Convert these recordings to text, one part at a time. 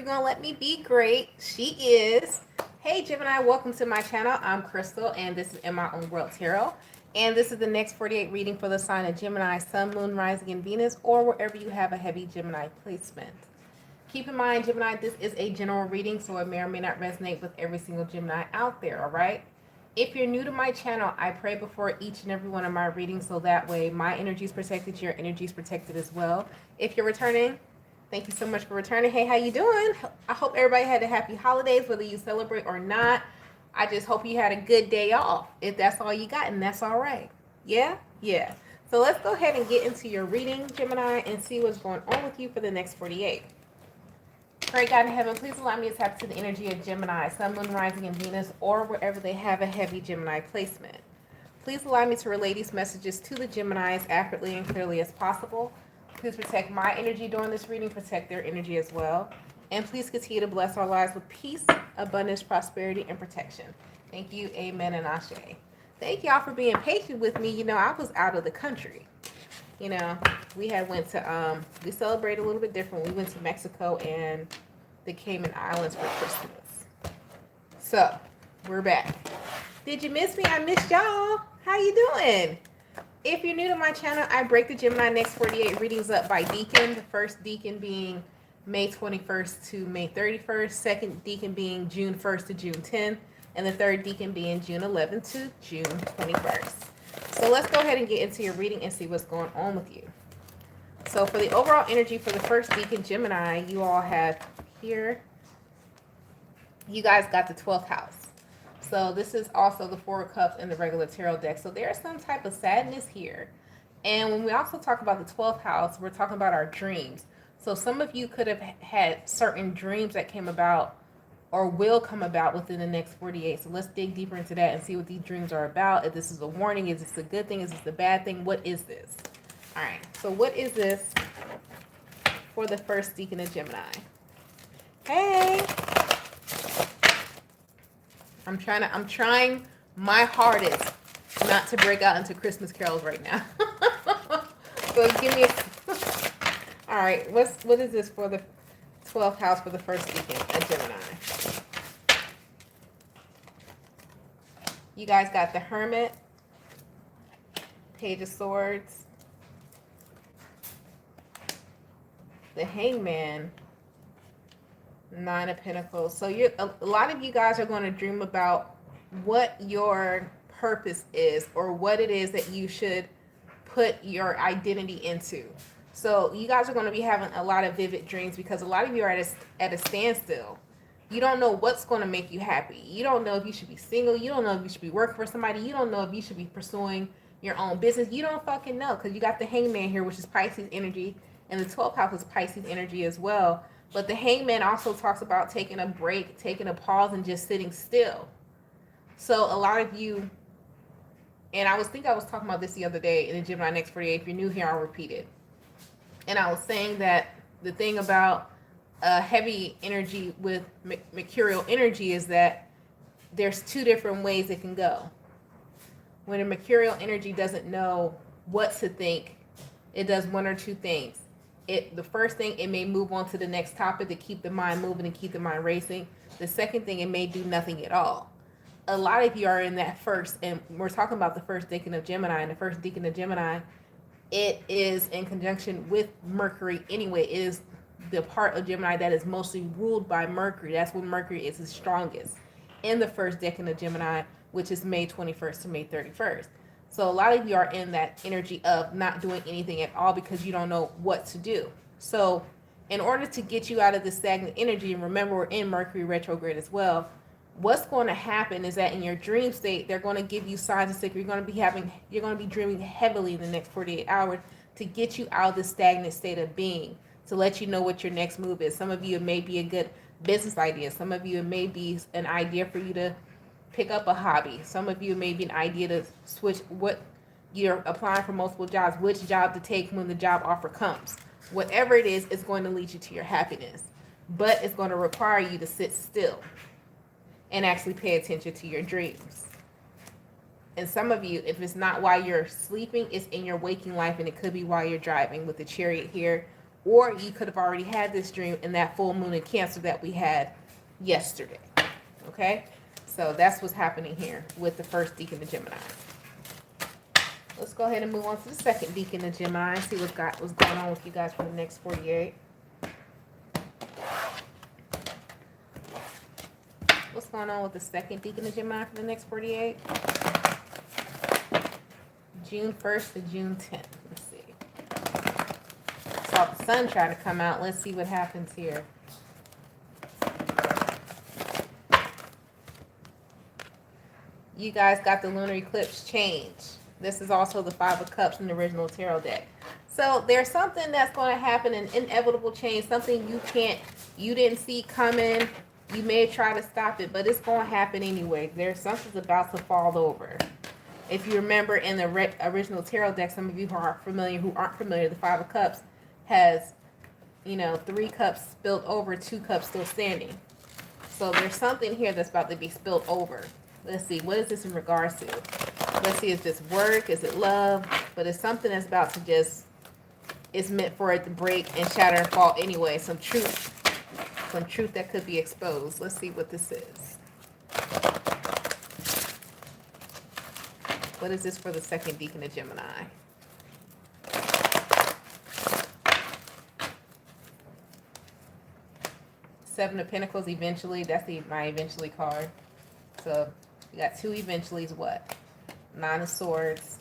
you're going to let me be great. She is. Hey, Gemini, welcome to my channel. I'm Crystal, and this is In My Own World Tarot. And this is the next 48 reading for the sign of Gemini, Sun, Moon, Rising, and Venus, or wherever you have a heavy Gemini placement. Keep in mind, Gemini, this is a general reading, so it may or may not resonate with every single Gemini out there, all right? If you're new to my channel, I pray before each and every one of my readings, so that way my energy is protected, your energy is protected as well. If you're returning, thank you so much for returning. Hey, how you doing? I hope everybody had a happy holidays, whether you celebrate or not. I just hope you had a good day off. If that's all you got, and that's all right. Yeah? Yeah. So let's go ahead and get into your reading, Gemini, and see what's going on with you for the next 48. Great God in heaven, please allow me to tap to the energy of Gemini, Sun, Moon, Rising, and Venus, or wherever they have a heavy Gemini placement. Please allow me to relay these messages to the Gemini as accurately and clearly as possible. Please protect my energy during this reading, protect their energy as well. And please continue to bless our lives with peace, abundance, prosperity, and protection. Thank you, amen, and ashe. Thank y'all for being patient with me. You know, I was out of the country. You know, we we celebrated a little bit different. We went to Mexico and the Cayman Islands for Christmas. So, we're back. Did you miss me? I missed y'all. How you doing? If you're new to my channel, I break the Gemini next 48 readings up by Deacon. The first Deacon being May 21st to May 31st. Second Deacon being June 1st to June 10th. And the third Deacon being June 11th to June 21st. So let's go ahead and get into your reading and see what's going on with you. So for the overall energy for the first Deacon Gemini, you all have here, you guys got the 12th house. So this is also the Four of Cups in the regular tarot deck. So there's some type of sadness here. And when we also talk about the 12th house, we're talking about our dreams. So some of you could have had certain dreams that came about or will come about within the next 48. So let's dig deeper into that and see what these dreams are about. If this is a warning, is this a good thing? Is this a bad thing? What is this? All right. So what is this for the first Deacon of Gemini? Hey. I'm trying my hardest not to break out into Christmas carols right now. So give me all right, what is this for the 12th house for the first Deacon of Gemini? You guys got the Hermit, Page of Swords, the Hangman, Nine of Pentacles. So a lot of you guys are going to dream about what your purpose is or what it is that you should put your identity into. So you guys are going to be having a lot of vivid dreams because a lot of you are at a standstill. You don't know what's going to make you happy. You don't know if you should be single. You don't know if you should be working for somebody. You don't know if you should be pursuing your own business. You don't fucking know because you got the Hangman here, which is Pisces energy, and the 12th house is Pisces energy as well. But the Hangman also talks about taking a break, taking a pause, and just sitting still. So a lot of you, and I was talking about this the other day in the Gemini next 48. If you're new here, I'll repeat it. And I was saying that the thing about heavy energy with mercurial energy is that there's two different ways it can go. When a mercurial energy doesn't know what to think, it does one or two things. The first thing, it may move on to the next topic to keep the mind moving and keep the mind racing. The second thing, it may do nothing at all. A lot of you are in that first, and we're talking about the first Deacon of Gemini, and the first Deacon of Gemini, it is in conjunction with Mercury anyway. It is the part of Gemini that is mostly ruled by Mercury. That's when Mercury is his strongest in the first Deacon of Gemini, which is May 21st to May 31st. So a lot of you are in that energy of not doing anything at all because you don't know what to do. So in order to get you out of this stagnant energy, and remember we're in Mercury retrograde as well, what's going to happen is that in your dream state, they're going to give you signs and signals. You're going to be dreaming heavily in the next 48 hours to get you out of the stagnant state of being, to let you know what your next move is. Some of you, it may be a good business idea. Some of you, it may be an idea for you to pick up a hobby. Some of you, it may be an idea to switch what you're applying for multiple jobs, which job to take when the job offer comes. Whatever it is, it's going to lead you to your happiness. But it's going to require you to sit still and actually pay attention to your dreams. And some of you, if it's not while you're sleeping, it's in your waking life, and it could be while you're driving with the Chariot here, or you could have already had this dream in that full moon in Cancer that we had yesterday. Okay, so that's what's happening here with the first Deacon of Gemini. Let's go ahead and move on to the second Deacon of Gemini and see what's going on with you guys for the next 48. What's going on with the second Deacon of Gemini for the next 48? June 1st to June 10th. Let's see. Saw the sun try to come out. Let's see what happens here. You guys got the lunar eclipse change. This is also the Five of Cups in the original tarot deck. So there's something that's going to happen, an inevitable change, something you didn't see coming. You may try to stop it, but it's going to happen anyway. There's something's about to fall over. If you remember in the original tarot deck, some of you who aren't familiar, the Five of Cups has, 3 cups spilled over, 2 cups still standing. So there's something here that's about to be spilled over. Let's see, what is this in regards to? Let's see, is this work? Is it love? But it's something that's about to it's meant for it to break and shatter and fall anyway. Some truth that could be exposed. Let's see what this is. What is this for the second Deacon of Gemini? Seven of Pentacles, eventually. That's my eventually card. So you got 2 eventuallys. What? 9 of Swords.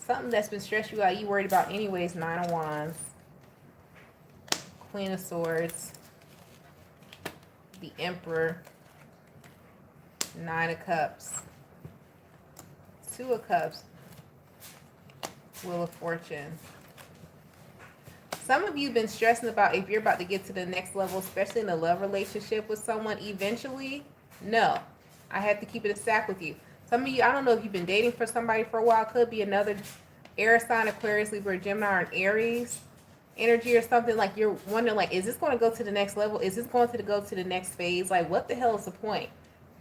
Something that's been stressing you out, you worried about anyways. 9 of Wands. Queen of Swords. The Emperor. 9 of Cups. 2 of Cups. Wheel of Fortune. Some of you have been stressing about if you're about to get to the next level, especially in a love relationship with someone eventually. No, I have to keep it a stack with you. Some of you, I don't know if you've been dating for somebody for a while. Could be another air sign, Aquarius, Libra, Gemini, or an Aries energy or something. Like you're wondering, like, is this going to go to the next level? Is this going to go to the next phase? Like, what the hell is the point?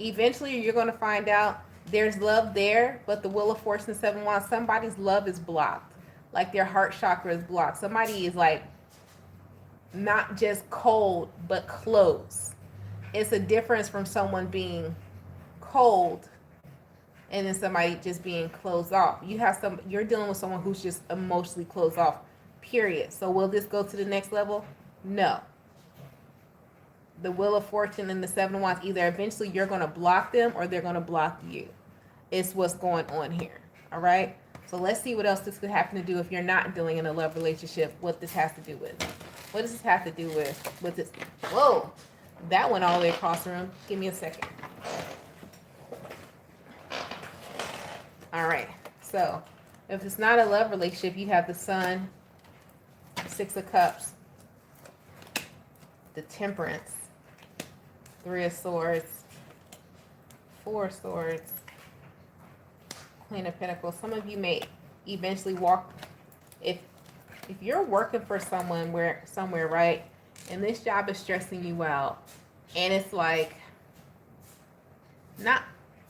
Eventually, you're going to find out there's love there, but the Wheel of Fortune, 7 of Wands, somebody's love is blocked. Like their heart chakra is blocked. Somebody is like not just cold, but closed. It's a difference from someone being cold and then somebody just being closed off. You're dealing with someone who's just emotionally closed off, period. So will this go to the next level? No. The Wheel of Fortune and the 7 of Wands, either eventually you're going to block them or they're going to block you. It's what's going on here. All right. So let's see what else this could happen to do if you're not dealing in a love relationship, what this has to do with. What does this have to do with this? Whoa, that went all the way across the room. Give me a second. All right. So if it's not a love relationship, you have the Sun, 6 of Cups, the Temperance, 3 of Swords, 4 of Swords, Queen of Pentacles. Some of you may eventually walk, if you're working for somewhere, right, and this job is stressing you out, and it's like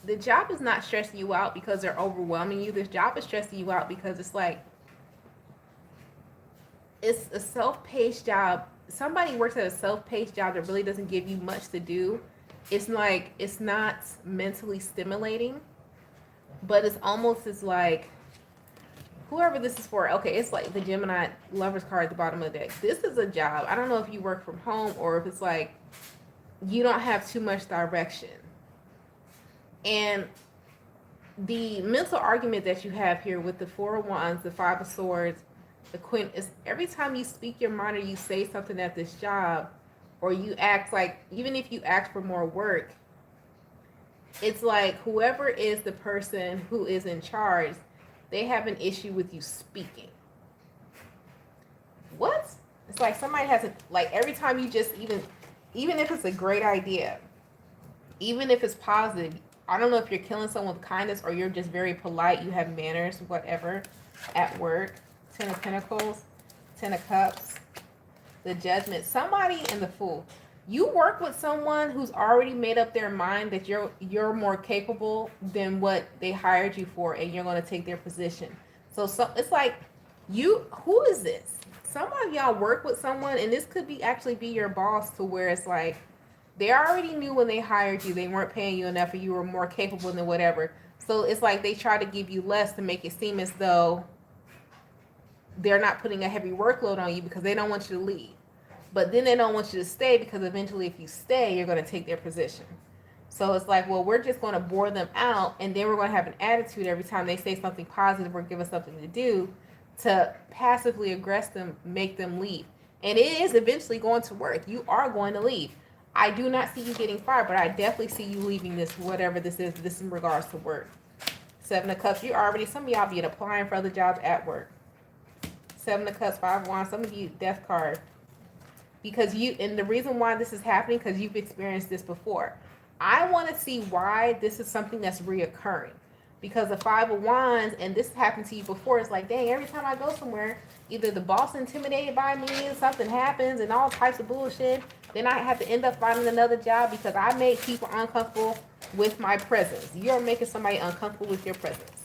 the job is not stressing you out because they're overwhelming you. This job is stressing you out because it's like it's a self-paced job. Somebody works at a self-paced job that really doesn't give you much to do. It's like it's not mentally stimulating. But it's almost as like, whoever this is for, okay, it's like the Gemini Lover's card at the bottom of the deck. This is a job. I don't know if you work from home or if it's like you don't have too much direction. And the mental argument that you have here with the 4 of Wands, the 5 of Swords, the Queen, is every time you speak your mind or you say something at this job, or you act like, even if you ask for more work, it's like whoever is the person who is in charge, they have an issue with you speaking. What? It's like somebody has like every time you just even if it's a great idea, even if it's positive, I don't know if you're killing someone with kindness or you're just very polite, you have manners, whatever, at work. 10 of Pentacles, 10 of Cups, the Judgment, somebody in the Fool. You work with someone who's already made up their mind that you're more capable than what they hired you for, and you're going to take their position. So it's like who is this? some of y'all work with someone, and this could be actually be your boss, to where it's like they already knew when they hired you they weren't paying you enough, or you were more capable than whatever. So it's like they try to give you less to make it seem as though they're not putting a heavy workload on you because they don't want you to leave. But then they don't want you to stay because eventually, if you stay, you're going to take their position. So it's like, well, we're just going to bore them out, and then we're going to have an attitude every time they say something positive or give us something to do, to passively aggress them, make them leave. And it is eventually going to work. You are going to leave. I do not see you getting fired, but I definitely see you leaving this, whatever this is, this in regards to work. Seven of Cups, you already, some of y'all be applying for other jobs at work. Seven of Cups, Five of Wands, some of you, Death card. Because you, and the reason why this is happening, because you've experienced this before. I want to see why this is something that's reoccurring. Because the Five of Wands, and this happened to you before, it's like, dang, every time I go somewhere, either the boss intimidated by me, something happens, and all types of bullshit, then I have to end up finding another job because I made people uncomfortable with my presence. You're making somebody uncomfortable with your presence.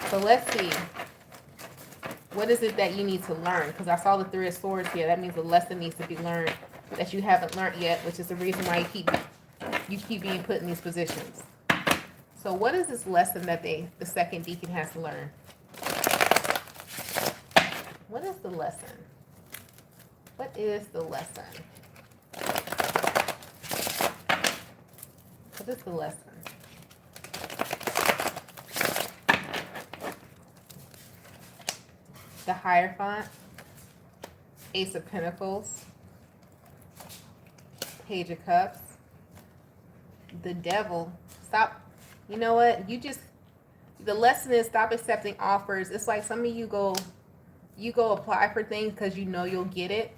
So let's see. What is it that you need to learn? Because I saw the Three of Swords here. That means a lesson needs to be learned that you haven't learned yet, which is the reason why you keep being put in these positions. So what is this lesson that the second deacon has to learn? What is the lesson? What is the lesson? What is the lesson? The Hierophant, Ace of Pentacles, Page of Cups, the Devil. Stop. You know what? The lesson is stop accepting offers. It's like some of you go apply for things because you know you'll get it,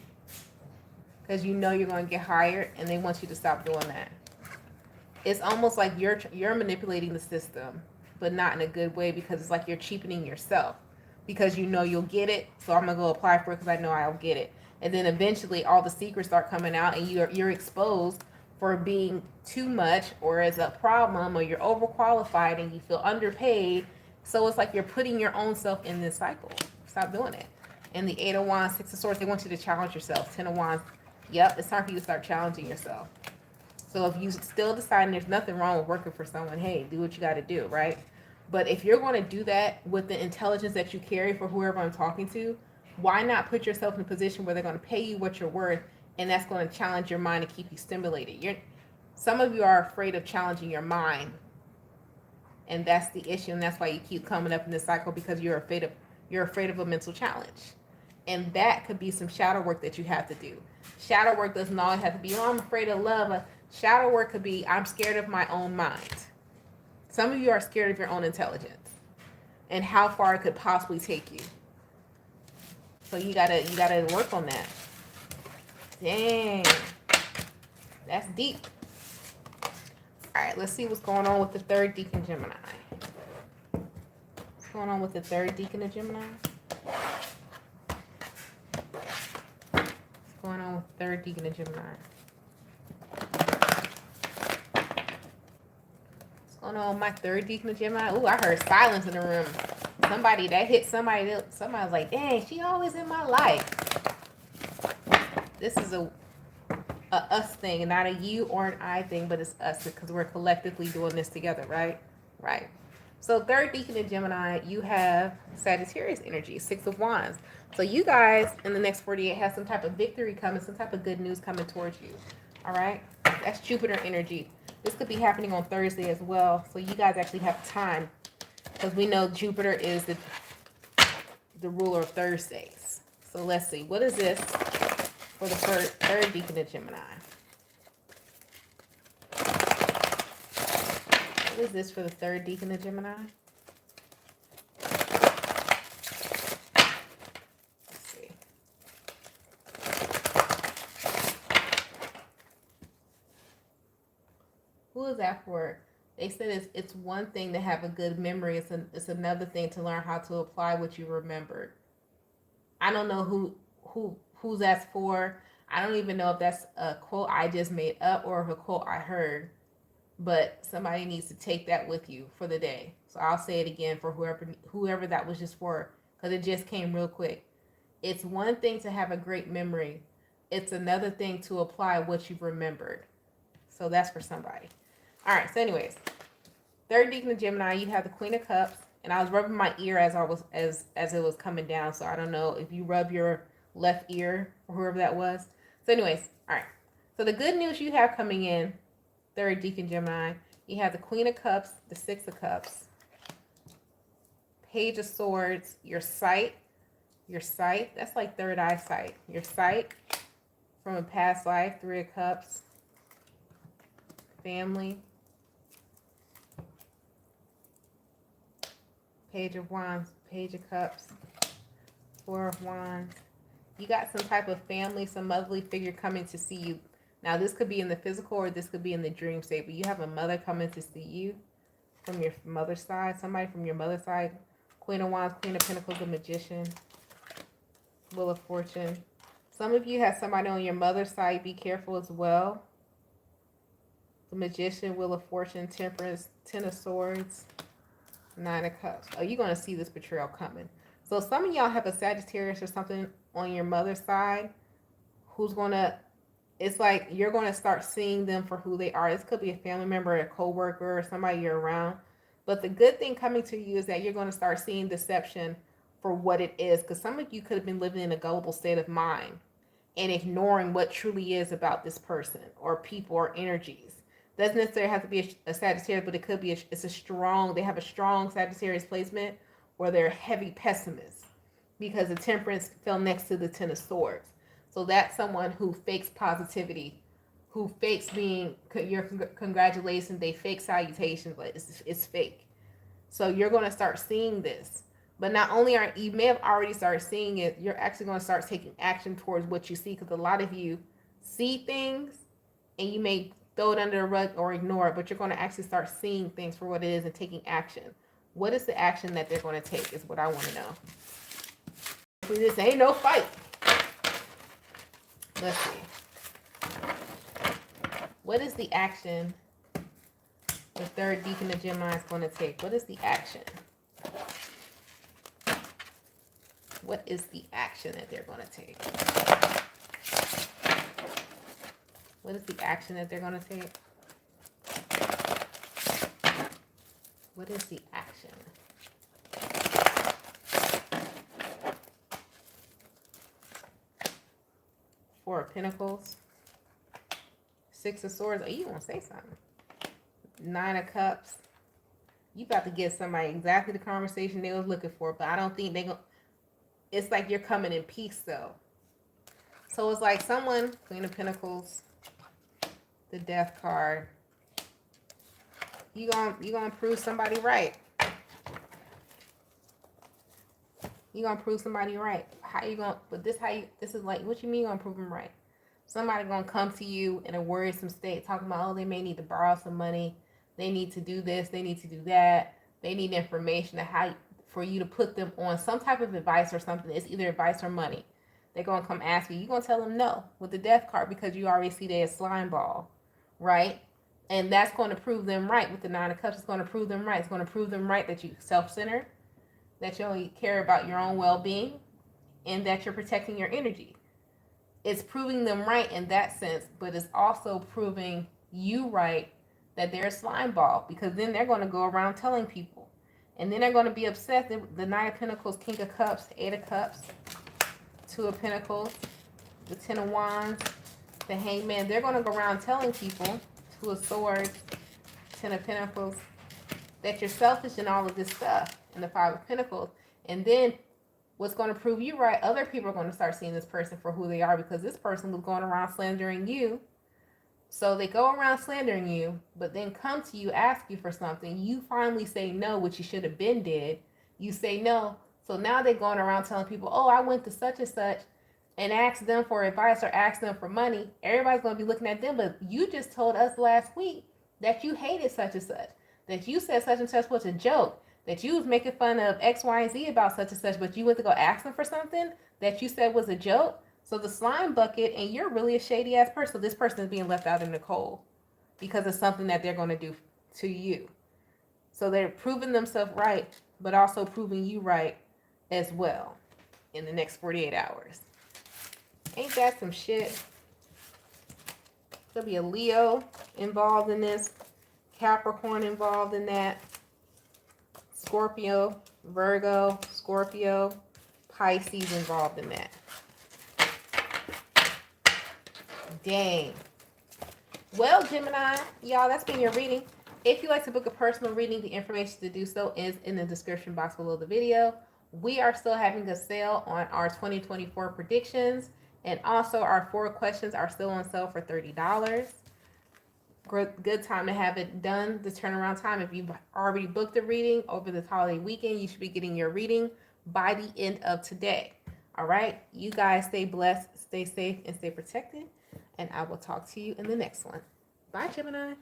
because you know you're going to get hired, and they want you to stop doing that. It's almost like you're manipulating the system, but not in a good way, because it's like you're cheapening yourself. Because you know you'll get it, so I'm gonna go apply for it because I know I'll get it. And then eventually all the secrets start coming out, and you're exposed for being too much, or as a problem, or you're overqualified and you feel underpaid. So it's like you're putting your own self in this cycle. Stop doing it. And the Eight of Wands, Six of Swords, they want you to challenge yourself. Ten of Wands, yep, it's time for you to start challenging yourself. So if you still deciding there's nothing wrong with working for someone, hey, do what you got to do, right? But if you're going to do that with the intelligence that you carry for whoever I'm talking to, why not put yourself in a position where they're going to pay you what you're worth, and that's going to challenge your mind and keep you stimulated. Some of you are afraid of challenging your mind, and that's the issue, and that's why you keep coming up in this cycle, because you're afraid of a mental challenge. And that could be some shadow work that you have to do. Shadow work doesn't always have to be, oh, I'm afraid of love. Shadow work could be, I'm scared of my own mind. Some of you are scared of your own intelligence and how far it could possibly take you. So you gotta work on that. Dang, that's deep. All right, let's see what's going on with the third deacon Gemini. What's going on with the third deacon of Gemini? What's going on with the third deacon of Gemini? Oh no, my third deacon of Gemini. Ooh, I heard silence in the room. Somebody that hit somebody. Somebody was like, dang, she always in my life. This is a us thing, not a you or an I thing, but it's us, because we're collectively doing this together, right? Right. So third deacon of Gemini, you have Sagittarius energy, Six of Wands. So you guys in the next 48 have some type of victory coming, some type of good news coming towards you. All right. That's Jupiter energy. This could be happening on Thursday as well. So you guys actually have time, because we know Jupiter is the ruler of Thursdays. So let's see. What is this for the third deacon of Gemini? What is this for the third deacon of Gemini? Let's see. Who is that for? They said it's one thing to have a good memory. It's another thing to learn how to apply what you remembered. I don't know who's that's for. I don't even know if that's a quote I just made up or if a quote I heard. But somebody needs to take that with you for the day. So I'll say it again for whoever that was just for, because it just came real quick. It's one thing to have a great memory. It's another thing to apply what you've remembered. So that's for somebody. All right. So anyways, third deacon of Gemini, you have the Queen of Cups. And I was rubbing my ear as it was coming down. So I don't know if you rub your left ear or whoever that was. So anyways, all right. So the good news you have coming in, third deacon Gemini, you have the Queen of Cups, the Six of Cups, Page of Swords, your sight, that's like third eye sight. Your sight from a past life, Three of Cups, family, Page of Wands, Page of Cups, Four of Wands. You got some type of family, some motherly figure coming to see you. Now, this could be in the physical or this could be in the dream state, but you have a mother coming to see you from your mother's side, somebody from your mother's side. Queen of Wands, Queen of Pentacles, the Magician, Wheel of Fortune. Some of you have somebody on your mother's side. Be careful as well. The Magician, Wheel of Fortune, Temperance, Ten of Swords, Nine of Cups. Oh, you're going to see this betrayal coming. So some of y'all have a Sagittarius or something on your mother's side who's going to, it's like you're going to start seeing them for who they are. This could be a family member, a co-worker, or somebody you're around. But the good thing coming to you is that you're going to start seeing deception for what it is. Because some of you could have been living in a gullible state of mind and ignoring what truly is about this person or people or energies. Doesn't necessarily have to be a Sagittarius, but it could be, they have a strong Sagittarius placement or they're heavy pessimists because the Temperance fell next to the Ten of Swords. So that's someone who fakes positivity, who fakes being your congratulations, they fake salutations, but it's fake. So you're going to start seeing this. But not only you may have already started seeing it, you're actually going to start taking action towards what you see, because a lot of you see things and you may throw it under the rug or ignore it, but you're going to actually start seeing things for what it is and taking action. What is the action that they're going to take is what I want to know. This ain't no fight. Let's see. What is the action the third deacon of Gemini is going to take? What is the action? What is the action that they're going to take? What is the action that they're going to take? What is the action? Four of Pentacles. Six of Swords. Oh, you want to say something. Nine of Cups. You about to get somebody exactly the conversation they was looking for, but I don't think they're going to. It's like you're coming in peace, though. So it's like someone, Queen of Pentacles, the Death card. You gonna prove somebody right. You gonna prove somebody right. How you gonna? But this is like, what you mean you gonna prove them right? Somebody gonna come to you in a worrisome state, talking about, oh, they may need to borrow some money, they need to do this, they need to do that, they need information for you to put them on some type of advice or something. It's either advice or money. They're gonna come ask you. You're gonna tell them no with the Death card because you already see they're a slime ball, right? And that's going to prove them right with the Nine of Cups. It's going to prove them right. It's going to prove them right that you're self-centered, that you only care about your own well-being, and that you're protecting your energy. It's proving them right in that sense, but it's also proving you right that they're a slime ball, because then they're going to go around telling people. And then they're going to be upset that the Nine of Pentacles, King of Cups, Eight of Cups, Two of Pentacles, the Ten of Wands, the Hangman. They're going to go around telling people, Two of Swords, Ten of Pentacles, that you're selfish and all of this stuff, and the Five of Pentacles. And then what's going to prove you right, other people are going to start seeing this person for who they are, because this person was going around slandering you. So they go around slandering you, but then come to you, ask you for something. You finally say no, which you should have been did. You say no. So now they're going around telling people, oh, I went to such and such and ask them for advice or ask them for money. Everybody's going to be looking at them, but you just told us last week that you hated such and such, that you said such and such was a joke, that you was making fun of X, Y, and Z about such and such, but you went to go ask them for something that you said was a joke. So the slime bucket, and you're really a shady ass person. So this person is being left out in the cold because of something that they're going to do to you. So they're proving themselves right, but also proving you right as well. in the next 48 hours. Ain't that some shit? There'll be a Leo involved in this, Capricorn involved in that, Scorpio, Virgo, Scorpio, Pisces involved in that. Dang. Well, Gemini, y'all, that's been your reading. If you'd like to book a personal reading, the information to do so is in the description box below the video. We are still having a sale on our 2024 predictions, and also our 4 questions are still on sale for $30. Good time to have it done, the turnaround time. If you've already booked a reading over this holiday weekend, you should be getting your reading by the end of today. All right, you guys stay blessed, stay safe, and stay protected, and I will talk to you in the next one. Bye, Gemini.